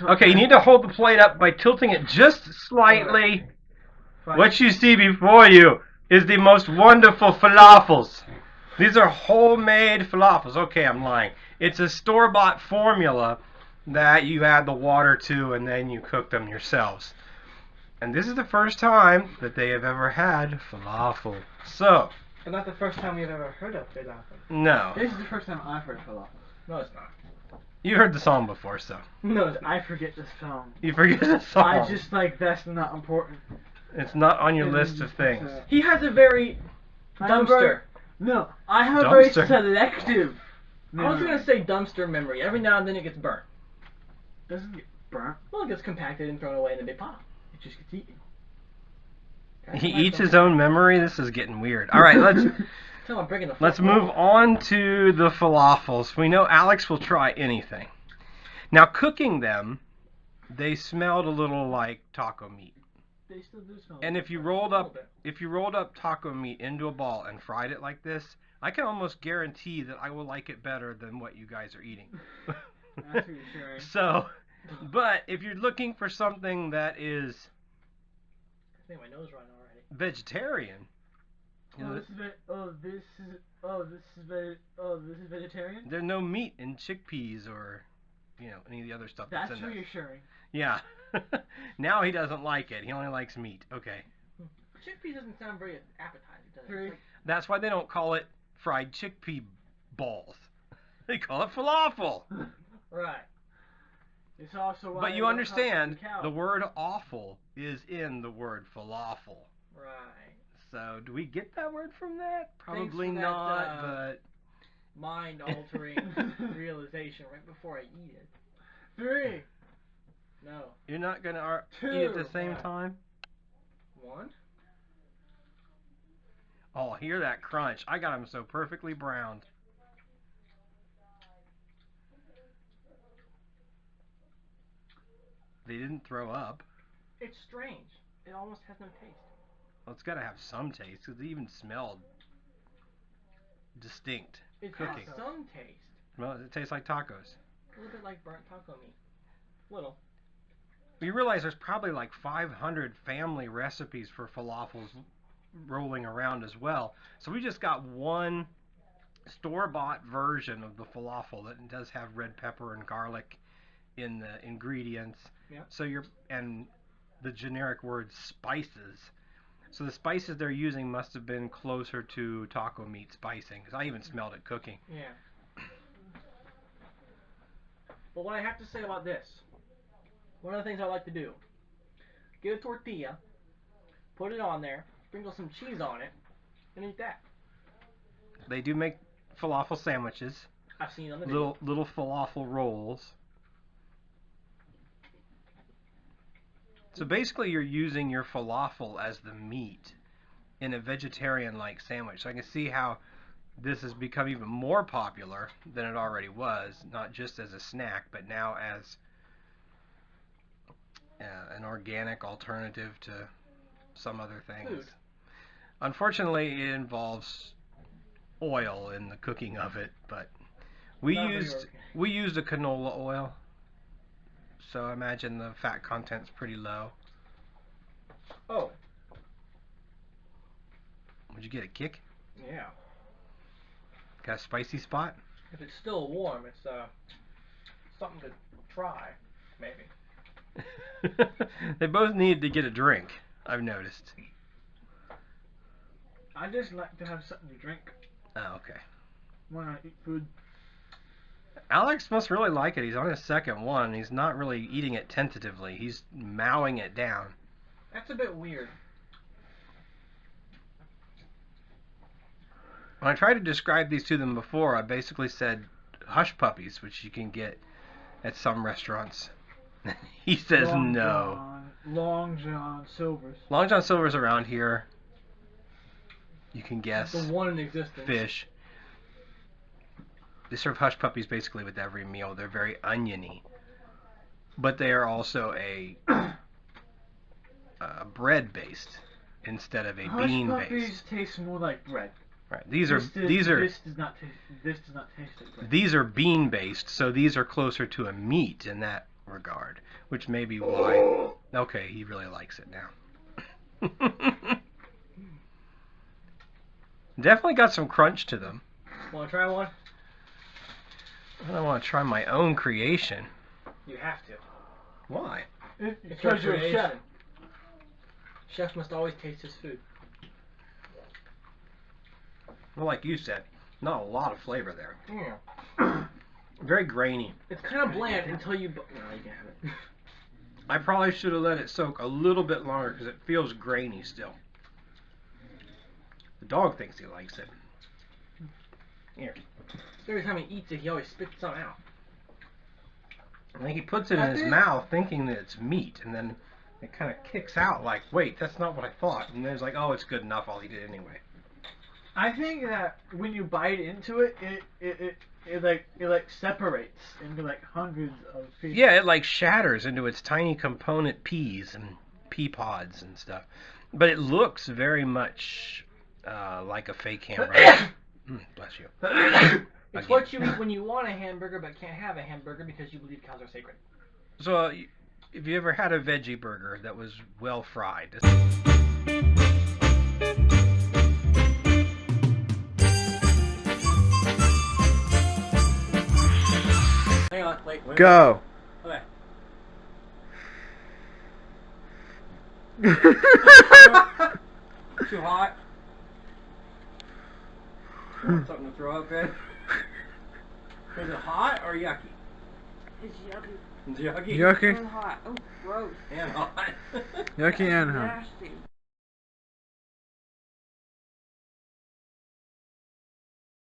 Okay, you need to hold the plate up by tilting it just slightly. What you see before you is the most wonderful falafels. These are homemade falafels. Okay, I'm lying. It's a store-bought formula that you add the water to and then you cook them yourselves. And this is the first time that they have ever had falafel. So. But not the first time we've ever heard of falafel. No. This is the first time I've heard falafel. No, it's not. You heard the song before, so. No, I forget the song. You forget the song. I just that's not important. It's not on your list of things. He has a very dumpster. No, I have a very Dumpster. selective. I was gonna say dumpster memory. Every now and then it gets burnt. Doesn't get burnt. Well, it gets compacted and thrown away in a big pile. It just gets eaten. He eats his own memory. This is getting weird. All right, let's move on to the falafels. We know Alex will try anything. Now, cooking them, they smelled a little like taco meat. They still do smell. And if you rolled up taco meat into a ball and fried it like this, I can almost guarantee that I will like it better than what you guys are eating. That's what you're sharing. So, but if you're looking for something that is I think my nose running already. vegetarian. This is vegetarian. There's no meat in chickpeas or, any of the other stuff that's in there. That's reassuring. Yeah. Now he doesn't like it. He only likes meat. Okay. Chickpea doesn't sound very appetizing, does it? Like... That's why they don't call it fried chickpea balls. They call it falafel. Right. It's also why but you understand, the word awful is in the word falafel. Right. So, do we get that word from that? Probably that, not, but... mind-altering realization right before I eat it. 3. No. You're not going to eat at the same time? 1. Oh, hear that crunch. I got them so perfectly browned. They didn't throw up. It's strange. It almost has no taste. Well, it's got to have some taste, because it even smelled distinct. It cooking. has some taste. Well, it tastes like tacos. A little bit like burnt taco meat. Little. You realize there's probably like 500 family recipes for falafels rolling around as well. So we just got one store-bought version of the falafel that does have red pepper and garlic in the ingredients. Yeah. So and the generic word spices. So the spices they're using must have been closer to taco meat spicing, because I even smelled it cooking. Yeah. But what I have to say about this, one of the things I like to do, get a tortilla, put it on there, sprinkle some cheese on it, and eat that. They do make falafel sandwiches. I've seen on the video. Little falafel rolls. So basically you're using your falafel as the meat in a vegetarian-like sandwich. So I can see how this has become even more popular than it already was, not just as a snack, but now as an organic alternative to some other things. Food. Unfortunately, it involves oil in the cooking of it, but we used a canola oil. So I imagine the fat content's pretty low. Oh. Would you get a kick? Yeah. Got a spicy spot? If it's still warm, it's something to try, maybe. They both need to get a drink, I've noticed. I just like to have something to drink Oh, okay. when I eat food. Alex must really like it. He's on his second one. He's not really eating it tentatively. He's mowing it down. That's a bit weird. When I tried to describe these to them before, I basically said hush puppies, which you can get at some restaurants. He says no. Long John Silver's. Long John Silver's around here. You can guess. The one in existence. Fish. They serve hush puppies basically with every meal. They're very oniony. But they are also a bread based instead of a bean Hush puppies based. taste more like bread. Right. This does not taste like bread. These are bean based, so these are closer to a meat in that regard, which may be why. Okay, he really likes it now. Definitely got some crunch to them. Want to try one? I want to try my own creation. You have to. Why? Because you're a chef. Chef must always taste his food. Well, like you said, not a lot of flavor there. Yeah. Very grainy. It's kind of bland until you... No, you can have it. I probably should have let it soak a little bit longer because it feels grainy still. The dog thinks he likes it. Here. Every time he eats it, he always spits something out. I think he puts it in his mouth thinking that it's meat, and then it kind of kicks out like, wait, that's not what I thought. And then it's like, oh, it's good enough, I'll eat it anyway. I think that when you bite into it, it separates into like hundreds of pieces. Yeah, it like shatters into its tiny component peas and pea pods and stuff. But it looks very much like a fake hamburger. Bless you. It's what you eat when you want a hamburger but can't have a hamburger because you believe cows are sacred. So, if you ever had a veggie burger that was well fried... Hang on, wait. Go! Okay. Too hot? Want something to throw up in? Is it hot or yucky? It's yucky. It's yucky? Yucky. And hot. Oh, gross. And hot. Yucky and hot. Nasty.